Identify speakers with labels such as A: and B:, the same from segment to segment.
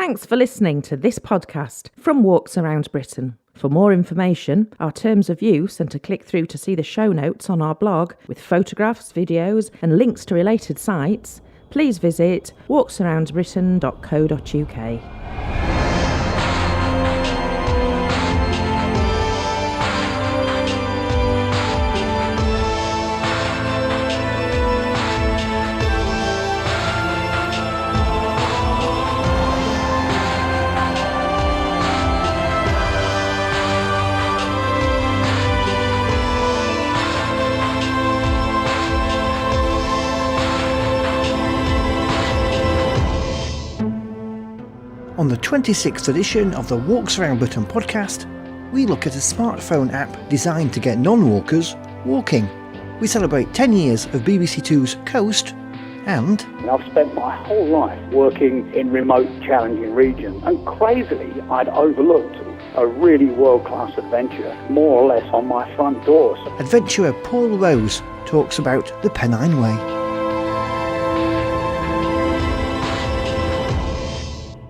A: Thanks for listening to this podcast from Walks Around Britain. For more information, our terms of use, and to click through to see the show notes on our blog with photographs, videos and links to related sites, please visit walksaroundbritain.co.uk.
B: On the 26th edition of the Walks Around Britain podcast, we look at a smartphone app designed to get non-walkers walking. We celebrate 10 years of BBC Two's Coast and
C: I've spent my whole life working in remote, challenging regions, and crazily I'd overlooked a really world-class adventure, more or less on my front door.
B: adventurer Paul Rose talks about the Pennine Way.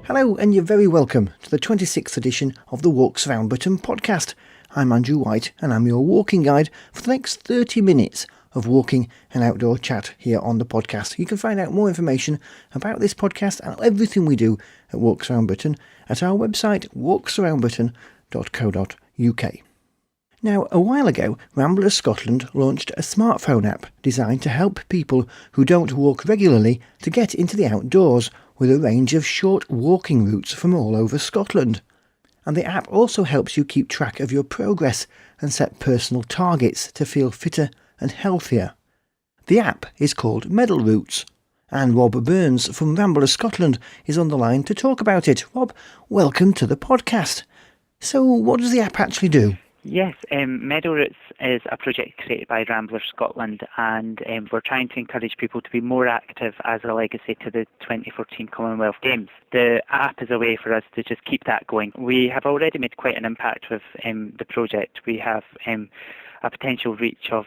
B: Hello and you're very welcome to the 26th edition of the Walks Around Britain podcast. I'm Andrew White and I'm your walking guide for the next 30 minutes of walking and outdoor chat here on the podcast. You can find out more information about this podcast and everything we do at Walks Around Britain at our website walksaroundbritain.co.uk. Now, a while ago, Ramblers Scotland launched a smartphone app designed to help people who don't walk regularly to get into the outdoors with a range of short walking routes from all over Scotland. And the app also helps you keep track of your progress and set personal targets to feel fitter and healthier. The app is called Medal Routes, and Rob Burns from Ramblers Scotland is on the line to talk about it. Rob, welcome to the podcast. So what does the app actually do?
D: Yes, Meadow Routes is a project created by Ramblers Scotland, and we're trying to encourage people to be more active as a legacy to the 2014 Commonwealth Games. The app is a way for us to just keep that going. We have already made quite an impact with the project. We have a potential reach of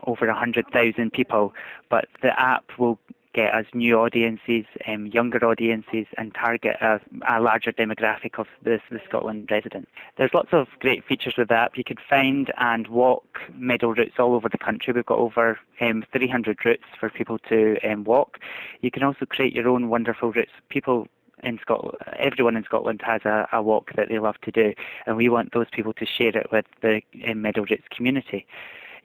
D: over 100,000 people, but the app will get us new audiences, younger audiences, and target a larger demographic of the Scotland residents. There's lots of great features with the app. You could find and walk medal routes all over the country. We've got over 300 routes for people to walk. You can also create your own wonderful routes. People in Scotland, everyone in Scotland has a walk that they love to do, and we want those people to share it with the medal routes community.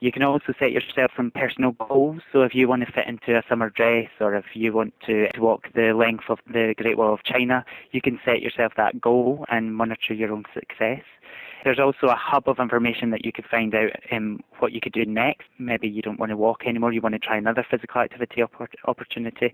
D: You can also set yourself some personal goals. So if you want to fit into a summer dress, or if you want to walk the length of the Great Wall of China, you can set yourself that goal and monitor your own success. There's also a hub of information that you could find out what you could do next. Maybe you don't want to walk anymore, you want to try another physical activity opportunity,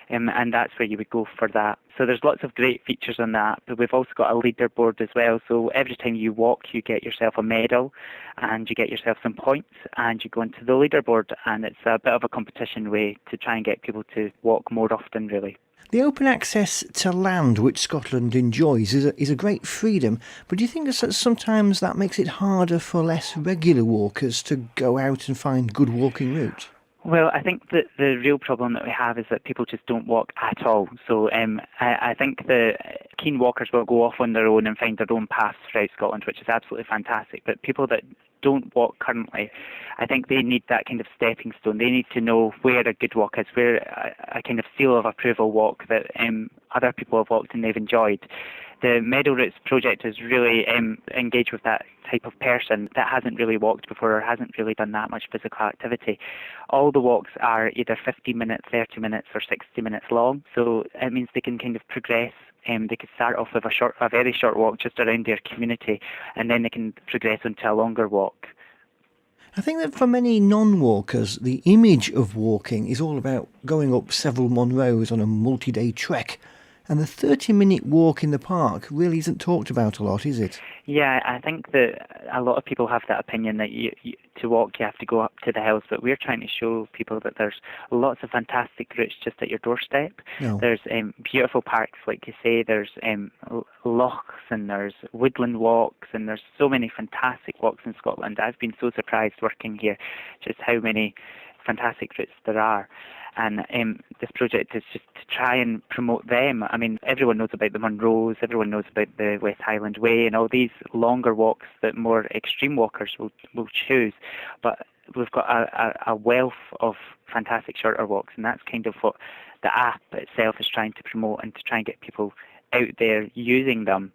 D: and that's where you would go for that. So there's lots of great features on that, but we've also got a leaderboard as well. So every time you walk, you get yourself a medal and you get yourself some points, and you go into the leaderboard, and it's a bit of a competition way to try and get people to walk more often, really.
B: The open access to land which Scotland enjoys is a great freedom, but do you think that sometimes that makes it harder for less regular walkers to go out and find good walking routes?
D: Well, I think that the real problem that we have is that people just don't walk at all. So I think the keen walkers will go off on their own and find their own paths throughout Scotland, which is absolutely fantastic. But people that don't walk currently, I think they need that kind of stepping stone. They need to know where a good walk is, where a kind of seal of approval walk that other people have walked and they've enjoyed. The Meadow Routes project is really engaged with that type of person that hasn't really walked before or hasn't really done that much physical activity. All the walks are either 15 minutes, 30 minutes or 60 minutes long, so it means they can kind of progress. They could start off with a very short walk just around their community, and then they can progress into a longer walk.
B: I think that for many non-walkers, the image of walking is all about going up several Monroes on a multi-day trek. And the 30-minute walk in the park really isn't talked about a lot, is it?
D: Yeah, I think that a lot of people have that opinion that to walk you have to go up to the hills, but we're trying to show people that there's lots of fantastic routes just at your doorstep. No. There's beautiful parks, like you say, there's lochs and there's woodland walks, and there's so many fantastic walks in Scotland. I've been so surprised working here just how many fantastic routes there are. And this project is just to try and promote them. I mean, everyone knows about the Munros, everyone knows about the West Highland Way and all these longer walks that more extreme walkers will choose. But we've got a wealth of fantastic shorter walks, and that's kind of what the app itself is trying to promote and to try and get people out there using them.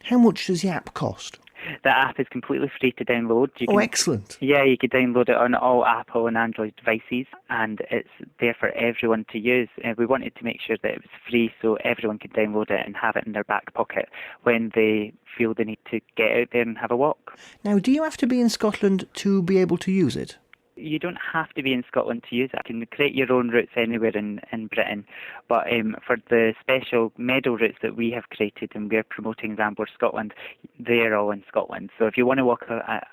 B: How much does the app cost?
D: The app is completely free to download.
B: Excellent.
D: Yeah, you can download it on all Apple and Android devices, and it's there for everyone to use. We wanted to make sure that it was free so everyone could download it and have it in their back pocket when they feel the need to get out there and have a walk.
B: Now, do you have to be in Scotland to be able to use it?
D: You don't have to be in Scotland to use it. You can create your own routes anywhere in Britain. But for the special meadow routes that we have created and we're promoting Ramblers Scotland, they're all in Scotland. So if you want to walk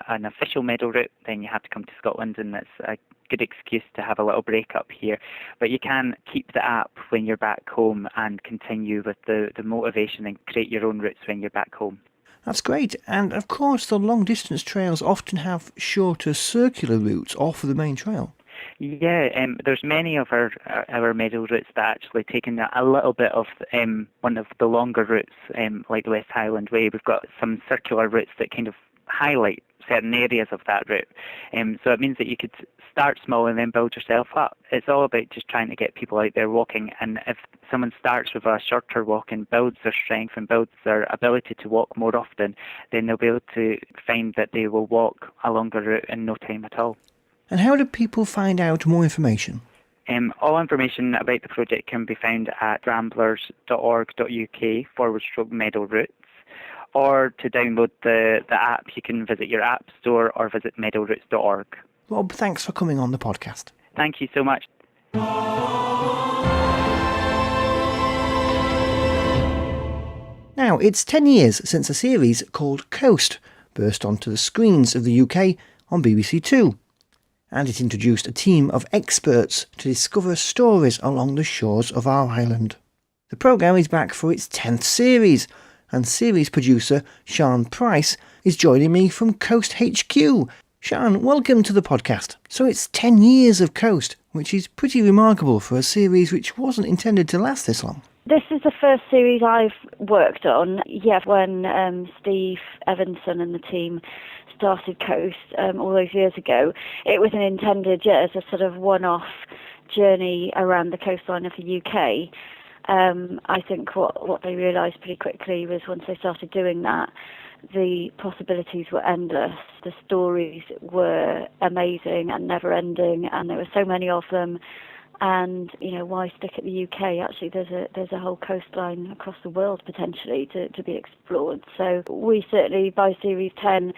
D: an official meadow route, then you have to come to Scotland, and that's a good excuse to have a little break up here. But you can keep the app when you're back home and continue with the motivation and create your own routes when you're back home.
B: That's great. And of course, the long-distance trails often have shorter circular routes off of the main trail.
D: Yeah, there's many of our meadow routes that actually taken a little bit of one of the longer routes, like the West Highland Way. We've got some circular routes that kind of highlight certain areas of that route. So it means that you could start small and then build yourself up. It's all about just trying to get people out there walking, and if someone starts with a shorter walk and builds their strength and builds their ability to walk more often, then they'll be able to find that they will walk a longer route in no time at all.
B: And how do people find out more information?
D: All information about the project can be found at ramblers.org.uk/meadow routes. Or to download the app, you can visit your app store or visit meadowroutes.org.
B: Rob, thanks for coming on the podcast.
D: Thank you so much.
B: Now, it's 10 years since a series called Coast burst onto the screens of the UK on BBC Two, and it introduced a team of experts to discover stories along the shores of our island. The programme is back for its 10th series, and series producer Sian Price is joining me from Coast HQ. Sian, welcome to the podcast. So it's 10 years of Coast, which is pretty remarkable for a series which wasn't intended to last this long.
E: This is the first series I've worked on. Yeah, when Steve Evanson and the team started Coast all those years ago, it was intended as a sort of one-off journey around the coastline of the UK. I think what they realised pretty quickly was once they started doing that, the possibilities were endless. The stories were amazing and never-ending, and there were so many of them. And why stick at the UK? Actually, there's a whole coastline across the world potentially to be explored. So we certainly, by Series 10,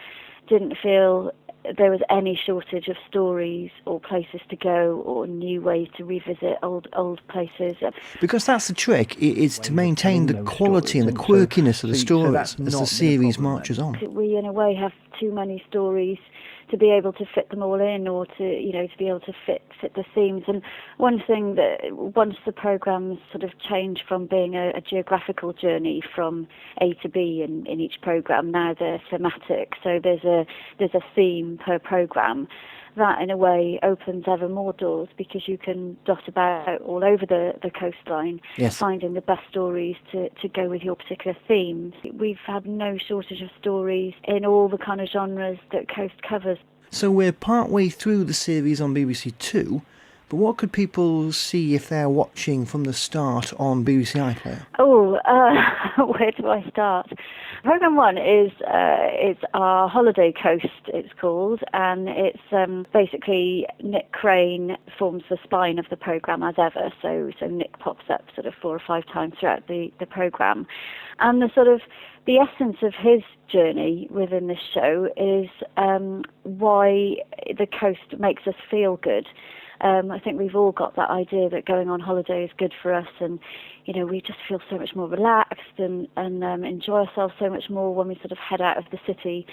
E: didn't feel there was any shortage of stories or places to go or new ways to revisit old places.
B: Because that's the trick, is to maintain the quality and the quirkiness of the stories as the series marches on.
E: We, in a way, have too many stories to be able to fit them all in, or to be able to fit the themes. And one thing that once the programmes sort of change from being a geographical journey from A to B in each programme, now they're thematic. So there's a theme per programme. That in a way opens ever more doors, because you can dot about all over the coastline,
B: yes,
E: finding the best stories to go with your particular themes. We've had no shortage of stories in all the kind of genres that Coast covers.
B: So we're partway through the series on BBC Two, but what could people see if they're watching from the start on BBC iPlayer?
E: Where do I start? Programme 1 is it's our Holiday Coast, it's called, and it's basically Nick Crane forms the spine of the programme as ever. So Nick pops up sort of 4 or 5 times throughout the programme, and the essence of his journey within this show is why the coast makes us feel good. I think we've all got that idea that going on holiday is good for us, and we just feel so much more relaxed and enjoy ourselves so much more when we sort of head out of the city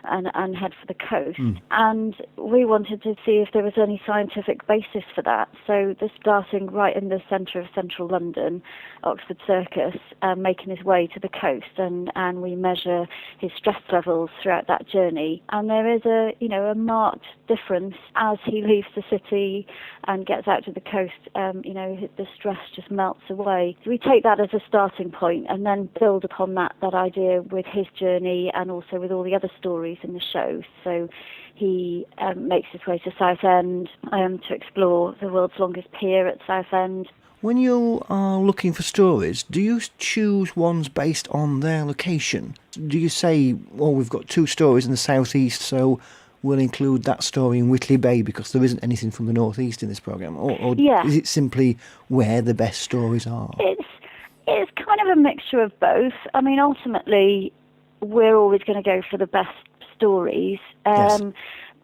E: and head for the coast. And we wanted to see if there was any scientific basis for that. So this starting right in the centre of central London, Oxford Circus, making his way to the coast, and we measure his stress levels throughout that journey. And there is a marked difference as he leaves the city and gets out to the coast. The stress just melts away. So we take that as a starting point and then build upon that idea with his journey and also with all the other stories in the show. So he makes his way to Southend to explore the world's longest pier at Southend.
B: When you are looking for stories, do you choose ones based on their location? Do you say, we've got 2 stories in the southeast, so we'll include that story in Whitley Bay because there isn't anything from the northeast in this programme? Or is it simply where the best stories are?
E: It's kind of a mixture of both. I mean, ultimately, we're always going to go for the best stories.
B: Yes.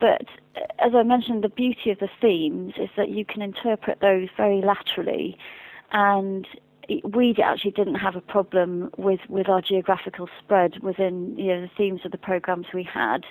E: But as I mentioned, the beauty of the themes is that you can interpret those very laterally, and we actually didn't have a problem with our geographical spread within the themes of the programmes we had,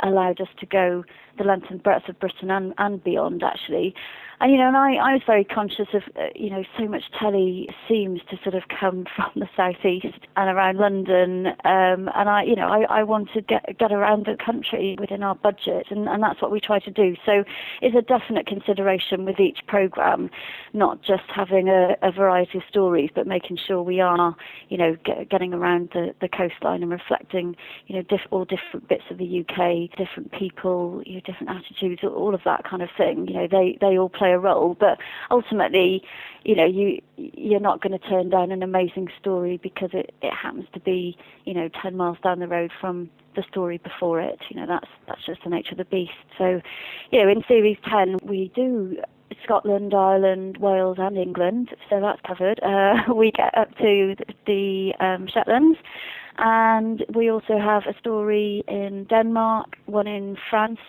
E: allowed us to go the length and breadth of Britain and beyond, actually. And I was very conscious of so much telly seems to sort of come from the southeast and around London, and I want to get around the country within our budget, and that's what we try to do. So it's a definite consideration with each programme, not just having a variety of stories, but making sure we are getting around the coastline and reflecting all different bits of the UK, different people, different attitudes, all of that kind of thing. They all play a role, but ultimately, you're not going to turn down an amazing story because it happens to be 10 miles down the road from the story before it. That's just the nature of the beast. So, in series 10 we do Scotland, Ireland, Wales and England, so that's covered. We get up to the Shetlands, and we also have a story in Denmark, one in France,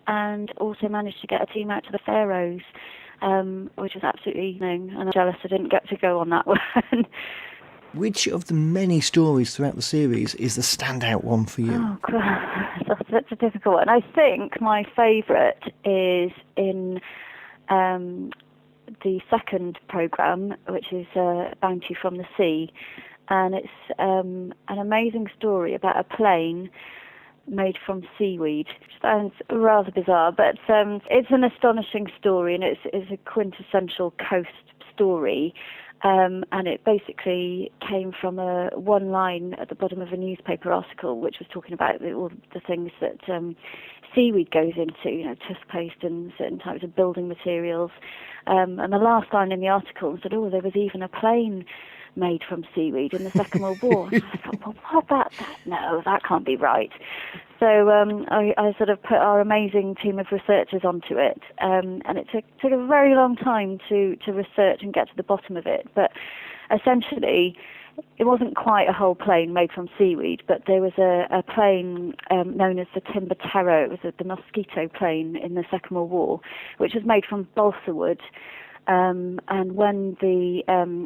E: and also managed to get a team out to the Faroes, which was absolutely and I'm jealous I didn't get to go on that one.
B: Which of the many stories throughout the series is the standout one for you?
E: Oh, God. That's a difficult one. I think my favourite is in the second programme, which is Bounty from the Sea, and it's an amazing story about a plane made from seaweed, which sounds rather bizarre, but it's an astonishing story, and it's a quintessential coast story, and it basically came from one line at the bottom of a newspaper article which was talking about all the things that seaweed goes into, toothpaste and certain types of building materials, and the last line in the article said, there was even a plane made from seaweed in the Second World War. I thought, well, no, that can't be right. So I sort of put our amazing team of researchers onto it, and it took a very long time to research and get to the bottom of it. But essentially, it wasn't quite a whole plane made from seaweed, but there was a plane known as the Timber Terror. It was the mosquito plane in the Second World War, which was made from balsa wood. And when the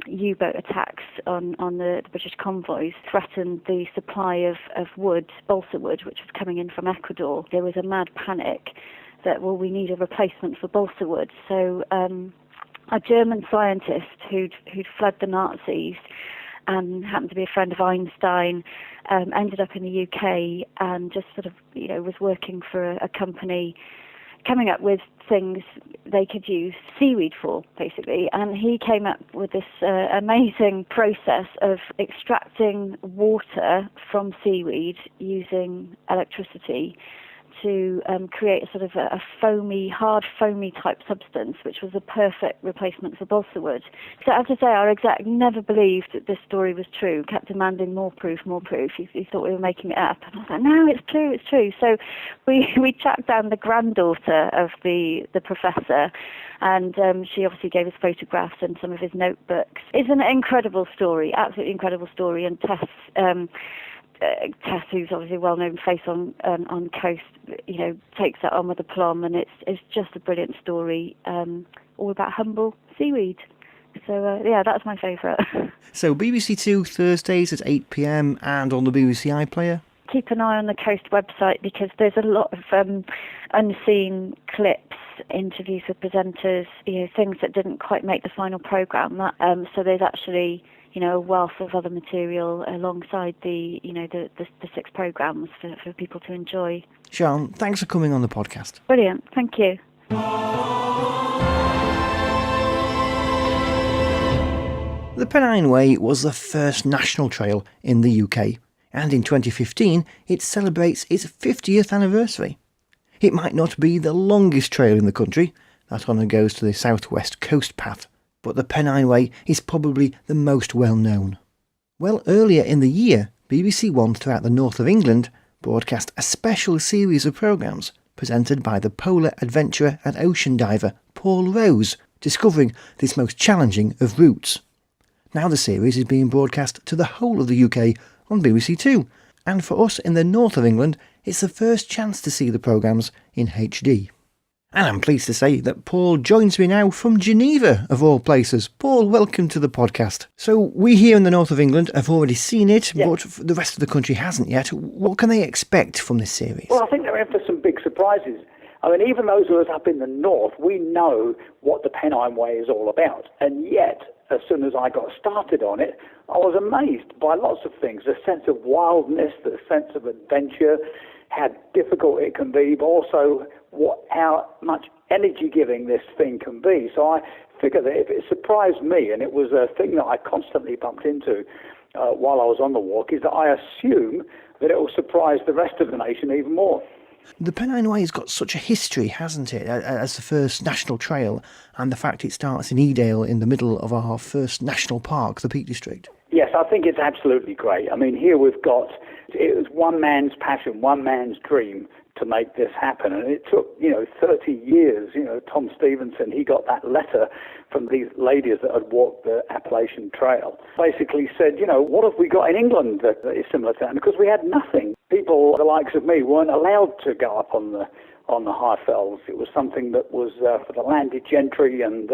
E: U-boat attacks on the British convoys threatened the supply of wood, balsa wood, which was coming in from Ecuador, there was a mad panic that, we need a replacement for balsa wood. So a German scientist who'd fled the Nazis and happened to be a friend of Einstein, ended up in the UK and just sort of, was working for a company coming up with things they could use seaweed for, basically. And he came up with this amazing process of extracting water from seaweed using electricity to create a sort of a hard foamy type substance, which was a perfect replacement for balsa wood. So I have to say, our exec never believed that this story was true, kept demanding more proof. He thought we were making it up. And I was like, no, it's true. So we tracked down the granddaughter of the professor, and she obviously gave us photographs and some of his notebooks. It's an incredible story, absolutely incredible story, and Tess, who's obviously a well-known face on Coast, takes that on with aplomb, and it's just a brilliant story, all about humble seaweed. So, yeah, that's my favourite.
B: So BBC Two Thursdays at 8 p.m. and on the BBC iPlayer?
E: Keep an eye on the Coast website because there's a lot of unseen clips, interviews with presenters, things that didn't quite make the final programme. So there's actually, a wealth of other material alongside the 6 programmes for people to enjoy.
B: Sian, thanks for coming on the podcast.
E: Brilliant, thank you.
B: The Pennine Way was the first national trail in the UK, and in 2015 it celebrates its 50th anniversary. It might not be the longest trail in the country, that honour goes to the South West Coast Path, but the Pennine Way is probably the most well known. Well, earlier in the year, BBC One throughout the north of England broadcast a special series of programmes presented by the polar adventurer and ocean diver Paul Rose, discovering this most challenging of routes. Now the series is being broadcast to the whole of the UK on BBC Two, and for us in the north of England, it's the first chance to see the programmes in HD. And I'm pleased to say that Paul joins me now from Geneva, of all places. Paul, welcome to the podcast. So we here in the north of England have already seen it, but the rest of the country hasn't yet. What can they expect from this series?
C: Well, I think they're in for some big surprises. I mean, even those of us up in the north, we know what the Pennine Way is all about. And yet, as soon as I got started on it, I was amazed by lots of things. The sense of wildness, the sense of adventure, how difficult it can be, but also how much energy-giving this thing can be. So I figured that if it surprised me, and it was a thing that I constantly bumped into while I was on the walk, is that I assume that it will surprise the rest of the nation even more.
B: The Pennine Way has got such a history, hasn't it, as the first national trail, and the fact it starts in Edale in the middle of our first national park, the Peak District.
C: Yes, I think it's absolutely great. I mean, here we've got, it was one man's passion, one man's dream to make this happen. And it took, 30 years. Tom Stevenson, he got that letter from these ladies that had walked the Appalachian Trail. Basically said, what have we got in England that is similar to that? Because we had nothing. People, the likes of me, weren't allowed to go up on the high fells. It was something that was for the landed gentry and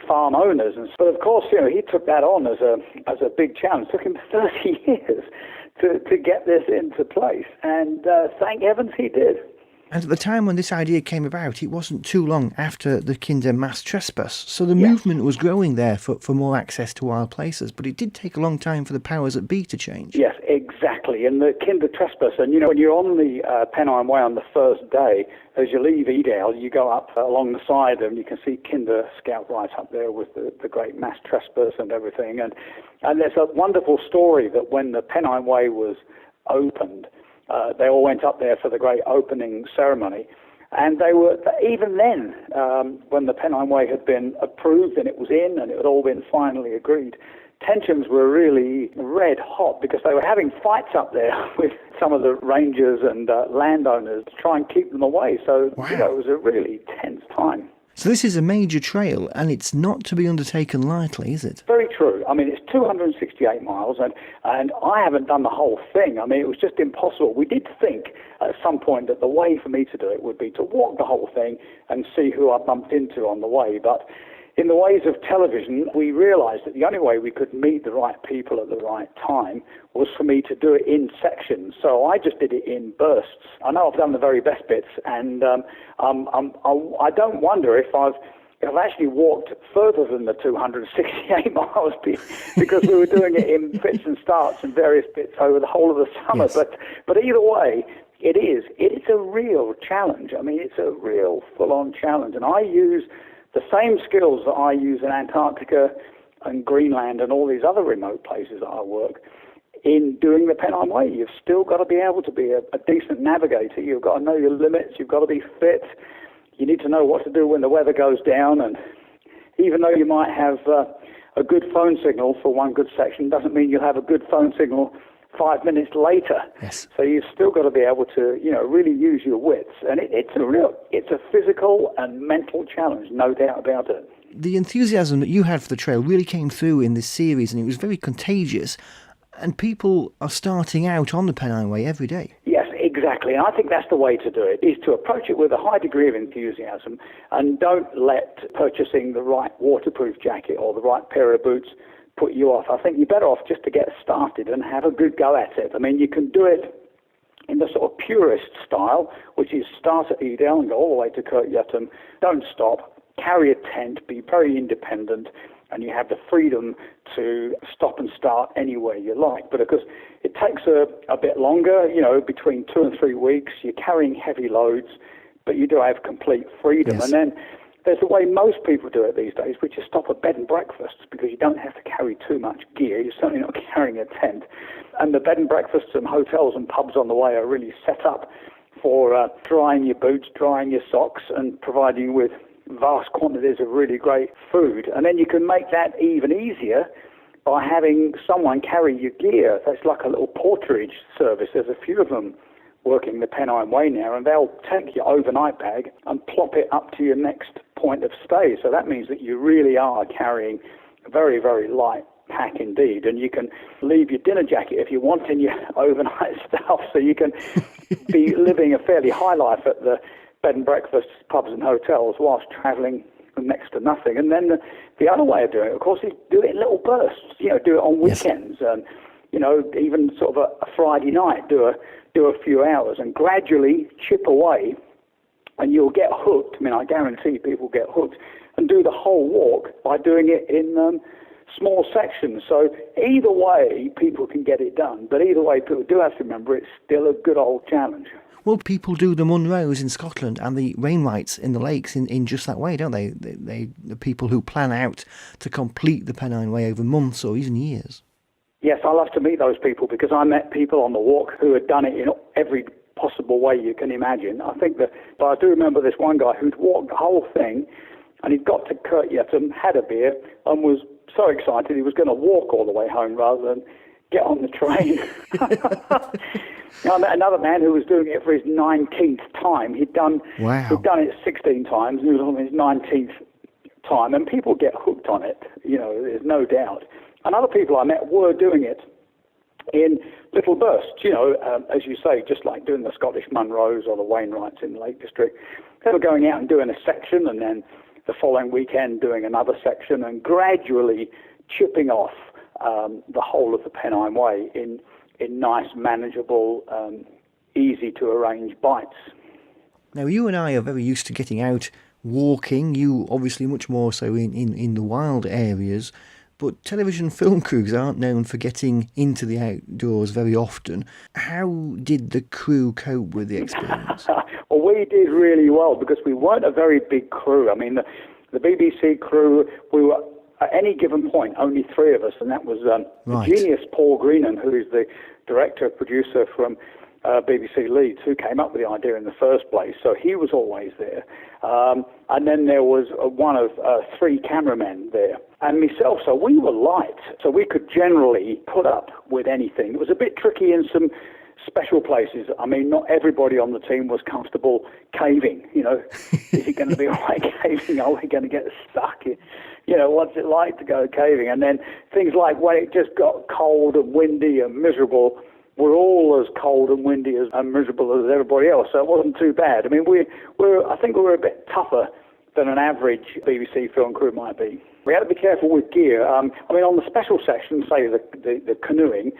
C: farm owners. But of course, he took that on as a big challenge. It took him 30 years to get this into place, and thank heavens he did.
B: And at the time when this idea came about, it wasn't too long after the Kinder mass trespass, so the movement was growing there for more access to wild places, but it did take a long time for the powers that be to change.
C: Yes, exactly, and the Kinder trespass, and when you're on the Pennine Way on the first day, as you leave Edale, you go up along the side and you can see Kinder Scout right up there with the great mass trespass and everything, and there's a wonderful story that when the Pennine Way was opened, they all went up there for the great opening ceremony. And they were, even then, when the Pennine Way had been approved and it was in and it had all been finally agreed, tensions were really red hot because they were having fights up there with some of the rangers and landowners to try and keep them away. So,
B: wow.
C: It was a really tense time.
B: So this is a major trail, and it's not to be undertaken lightly, is it?
C: Very true. I mean, it's 268 miles, and I haven't done the whole thing. I mean, it was just impossible. We did think at some point that the way for me to do it would be to walk the whole thing and see who I bumped into on the way, but in the ways of television, we realised that the only way we could meet the right people at the right time was for me to do it in sections. So I just did it in bursts. I know I've done the very best bits, and I don't wonder if I've actually walked further than the 268 miles because we were doing it in fits and starts and various bits over the whole of the summer.
B: Yes.
C: But either way, it's a real challenge. I mean, it's a real full-on challenge, and I use the same skills that I use in Antarctica and Greenland and all these other remote places that I work in doing the Pennine Way. You've still got to be able to be a decent navigator. You've got to know your limits. You've got to be fit. You need to know what to do when the weather goes down. And even though you might have a good phone signal for one good section, doesn't mean you'll have a good phone signal 5 minutes later.
B: Yes.
C: So you've still got to be able to, really use your wits. And it's a physical and mental challenge, no doubt about it.
B: The enthusiasm that you had for the trail really came through in this series, and it was very contagious. And people are starting out on the Pennine Way every day.
C: Yes, Exactly, and I think that's the way to do it, is to approach it with a high degree of enthusiasm, and don't let purchasing the right waterproof jacket or the right pair of boots put you off. I think you're better off just to get started and have a good go at it. I mean, you can do it in the sort of purist style, which is start at Edale and go all the way to Kirkyutton, don't stop, carry a tent, be very independent, and you have the freedom to stop and start anywhere you like. But of course, it takes a bit longer, between 2 and 3 weeks. You're carrying heavy loads, but you do have complete freedom.
B: Yes.
C: And then there's the way most people do it these days, which is stop at bed and breakfasts, because you don't have to carry too much gear. You're certainly not carrying a tent. And the bed and breakfasts and hotels and pubs on the way are really set up for drying your boots, drying your socks, and providing you with vast quantities of really great food. And then you can make that even easier by having someone carry your gear. That's like a little porterage service. There's a few of them working the Pennine Way now, and they'll take your overnight bag and plop it up to your next point of stay. So that means that you really are carrying a very, very light pack indeed, and you can leave your dinner jacket if you want in your overnight stuff, so you can be living a fairly high life at the bed and breakfasts, pubs and hotels whilst travelling next to nothing. And then the other way of doing it, of course, is do it in little bursts. Do it on weekends, and even sort of a Friday night, do a few hours and gradually chip away, and you'll get hooked. I mean, I guarantee people get hooked, and do the whole walk by doing it in small sections. So either way, people can get it done. But either way, people do have to remember it's still a good old challenge.
B: Well, people do the Munros in Scotland and the Wainwrights in the lakes in just that way, don't they? The people who plan out to complete the Pennine Way over months or even years.
C: Yes, I love to meet those people, because I met people on the walk who had done it in every possible way you can imagine. But I do remember this one guy who'd walked the whole thing, and he'd got to Kirkyutton, had a beer, and was so excited he was going to walk all the way home rather than get on the train. I met another man who was doing it for his 19th time. He'd done it 16 times, and he was on his 19th time, and people get hooked on it, there's no doubt. And other people I met were doing it in little bursts, as you say, just like doing the Scottish Munros or the Wainwrights in the Lake District. They were going out and doing a section, and then the following weekend doing another section, and gradually chipping off the whole of the Pennine Way in nice, manageable, easy to arrange bites.
B: Now, you and I are very used to getting out walking, you obviously much more so in the wild areas, but television film crews aren't known for getting into the outdoors very often. How did the crew cope with the experience?
C: Well, we did really well, because we weren't a very big crew. I mean, the BBC crew, we were at any given point only 3 of us, and that was the genius Paul Greenham, who is the director, producer from BBC Leeds, who came up with the idea in the first place. So he was always there. And then there was one of 3 cameramen there, and myself. So we were light, so we could generally put up with anything. It was a bit tricky in some special places. I mean, not everybody on the team was comfortable caving. Is it going to be all right caving? Are we going to get stuck? What's it like to go caving? And then things like when it just got cold and windy and miserable, we're all as cold and windy and miserable as everybody else, so it wasn't too bad. I mean, I think we were a bit tougher than an average BBC film crew might be. We had to be careful with gear. On the special section, say the canoeing,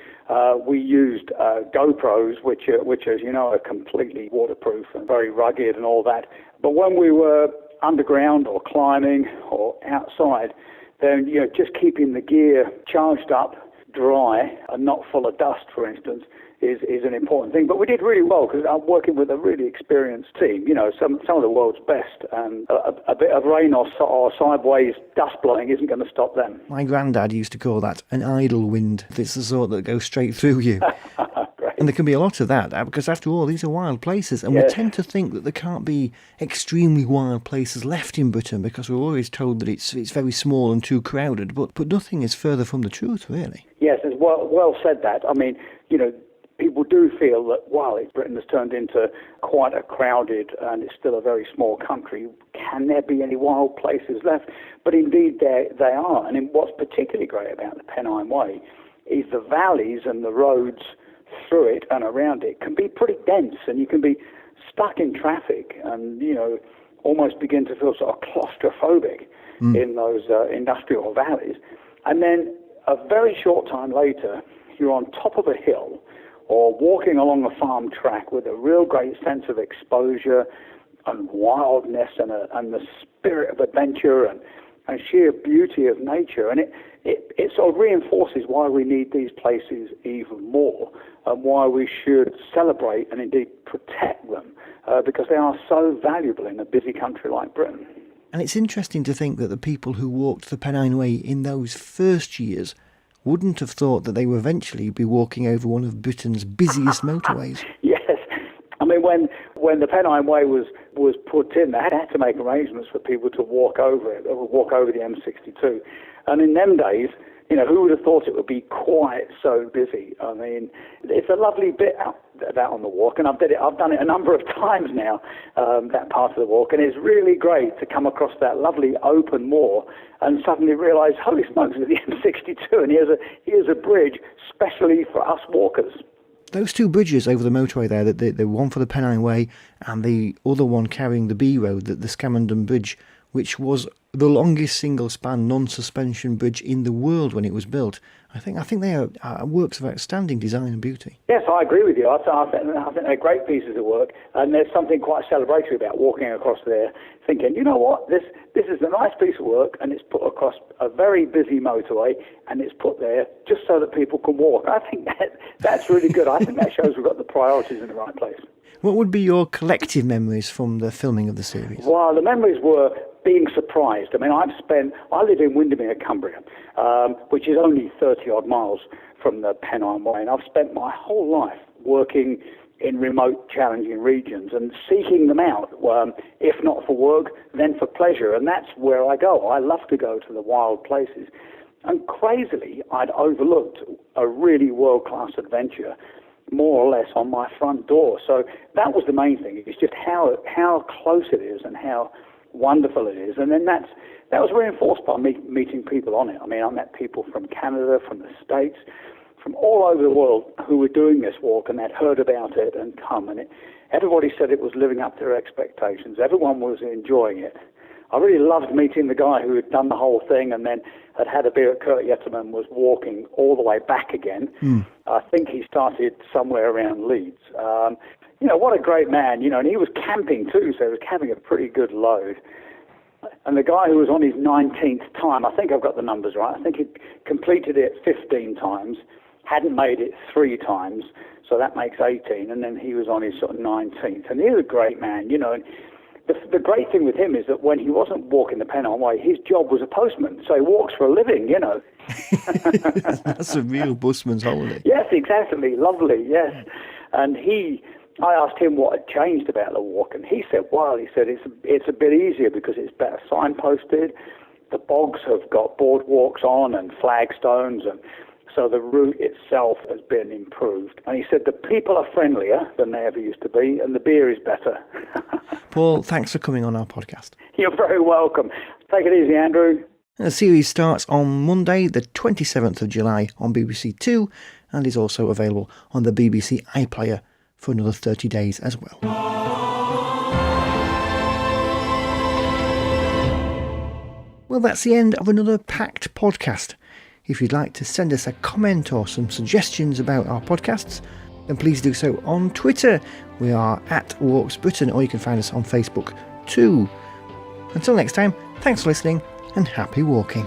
C: we used GoPros, which as you know, are completely waterproof and very rugged and all that. But when we were underground or climbing or outside, then just keeping the gear charged up, dry and not full of dust, for instance, is an important thing. But we did really well, because I'm working with a really experienced team, some of the world's best, and a bit of rain or sideways dust blowing isn't going to stop them.
B: My granddad used to call that an idle wind. It's the sort that goes straight through you. And there can be a lot of that, because after all, these are wild places, and we tend to think that there can't be extremely wild places left in Britain, because we're always told that it's very small and too crowded, but nothing is further from the truth, really.
C: Yes, it's well said that. I mean, people do feel that, wow, Britain has turned into quite a crowded, and it's still a very small country. Can there be any wild places left? But indeed they are. And what's particularly great about the Pennine Way is the valleys and the roads through it and around it can be pretty dense, and you can be stuck in traffic and, almost begin to feel sort of claustrophobic in those industrial valleys. And then a very short time later, you're on top of a hill or walking along a farm track with a real great sense of exposure and wildness and the spirit of adventure and sheer beauty of nature. And it sort of reinforces why we need these places even more and why we should celebrate and indeed protect them because they are so valuable in a busy country like Britain.
B: And it's interesting to think that the people who walked the Pennine Way in those first years wouldn't have thought that they would eventually be walking over one of Britain's busiest motorways.
C: Yes. I mean, when the Pennine Way was put in, they had to make arrangements for people to walk over it, or walk over the M62. And in them days, who would have thought it would be quite so busy? I mean, it's a lovely bit out on the walk, and I've done it a number of times now, that part of the walk, and it's really great to come across that lovely open moor and suddenly realise, holy smokes, it's the M62, and here's a bridge specially for us walkers.
B: Those two bridges over the motorway there, the one for the Pennine Way and the other one carrying the B Road, the Scamandon Bridge, which was the longest single-span non-suspension bridge in the world when it was built. I think they are works of outstanding design and beauty.
C: Yes, I agree with you. I think they're great pieces of work, and there's something quite celebratory about walking across there, thinking, you know what, this is a nice piece of work, and it's put across a very busy motorway, and it's put there just so that people can walk. I think that's really good. I think that shows we've got the priorities in the right place.
B: What would be your collective memories from the filming of the series?
C: Well, the memories were being surprised. I mean, I live in Windermere, Cumbria, which is only 30-odd miles from the Pennine Way, and I've spent my whole life working in remote, challenging regions and seeking them out, if not for work, then for pleasure, and that's where I go. I love to go to the wild places. And crazily, I'd overlooked a really world-class adventure more or less on my front door. So that was the main thing. It's just how close it is and how wonderful it is. And then that was reinforced by me meeting people on it. I mean, I met people from Canada, from the States, from all over the world who were doing this walk, and they'd heard about it and come. And everybody said it was living up to their expectations. Everyone was enjoying it. I really loved meeting the guy who had done the whole thing and then had a beer at Kurt Yetterman, was walking all the way back again. I think he started somewhere around Leeds. What a great man, and he was camping too, so he was camping a pretty good load. And the guy who was on his 19th time, I think I've got the numbers right, I think he completed it 15 times, hadn't made it 3 times, so that makes 18, and then he was on his sort of 19th. And he was a great man, and the great thing with him is that when he wasn't walking the Pennine Way, his job was a postman, so he walks for a living,
B: That's a real busman's holiday.
C: Yes, exactly. Lovely, yes. And I asked him what had changed about the walk, and he said, it's a bit easier because it's better signposted. The bogs have got boardwalks on and flagstones, and so the route itself has been improved. And he said the people are friendlier than they ever used to be, and the beer is better.
B: Paul, thanks for coming on our podcast.
C: You're very welcome. Take it easy, Andrew.
B: The series starts on Monday, the 27th of July on BBC Two, and is also available on the BBC iPlayer for another 30 days as well. Well, that's the end of another packed podcast. If you'd like to send us a comment or some suggestions about our podcasts, then please do so on Twitter. We are at Walks Britain, or you can find us on Facebook too. Until next time, thanks for listening and happy walking.